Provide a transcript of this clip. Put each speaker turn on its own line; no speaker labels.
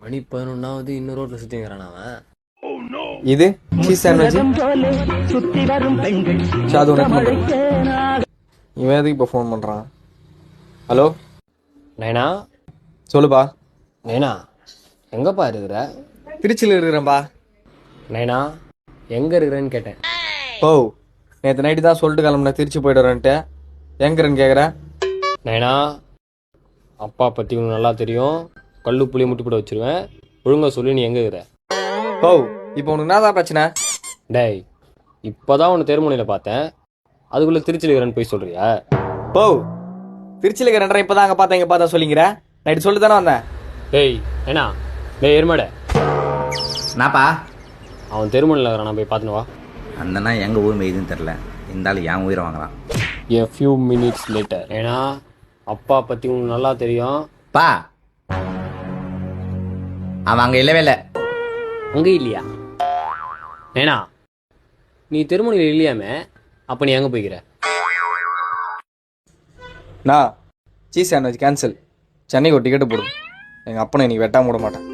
மணி 11வது இன்னும் ரோட்டில் சுற்றிங்கிறான் அவன்.
இது சீஸ் சாண்ட்விச். இவன் எதுக்கு இப்போ ஃபோன் பண்ணுறான்? ஹலோ
நைனா,
சொல்லுப்பா.
நைனா எங்கப்பா இருக்கிற?
திருச்சியில் இருக்கிறேன்ப்பா.
நைனா எங்கே இருக்கிறேன்னு கேட்டேன்.
ஓ, நேற்று நைட்டு தான் சொல்லிட்டு கிளம்புனேன் திருச்சி போய்ட்டு வரேன்ட்டு. எங்கிறேன்னு கேட்குறேன்.
நைனா, அப்பா பற்றி உனக்கு நல்லா தெரியும். கல்லு புளியை முட்டி போட்டு வச்சிருவேன். ஒழுங்காக சொல்லி நீ எங்கே இருக்கிற?
ஓ, இப்போ உனக்கு என்னதான் பிரச்சனை?
டேய், இப்போ தான் உன்னை தெருமுனையில் பார்த்தேன், அதுக்குள்ளே திருச்சியில் இருக்கிறேன்னு போய் சொல்கிறியா?
ஓ, திருச்சியில் இருக்கிறேன் இப்போ தான் அங்கே பார்த்தேன் இங்கே பார்த்தா சொல்லிங்கிற. நைட்டு சொல்லிட்டு தானே வந்தேன்.
டேய் ஏண்ணா, டேய் எருமாடே,
நாப்பா
அவன் தெருமுனையில் இருக்கிறான், நான் போய் பார்த்துன்னு வா.
அந்தனா எங்கள் ஊர் மெய்துன்னு தெரில, இருந்தாலும் என் உயிரை வாங்கலாம்.
A few minutes later. ஏன்னா அப்பா பற்றி உனக்கு நல்லா தெரியும்.
பா அவன் அங்கே இல்லவே இல்லை.
அங்கே இல்லையா? ஏண்ணா நீ தெருமுனையில் இல்லையாமே, அப்போ நீ எங்கே போய்க்கிற?
நான் சீஸ் சாண்ட்விச் கேன்சல். சென்னைக்கு ஒரு டிக்கெட்டு போடும். எங்கள் அப்பனை இன்னைக்கு வெட்டாம விட மாட்டேன்.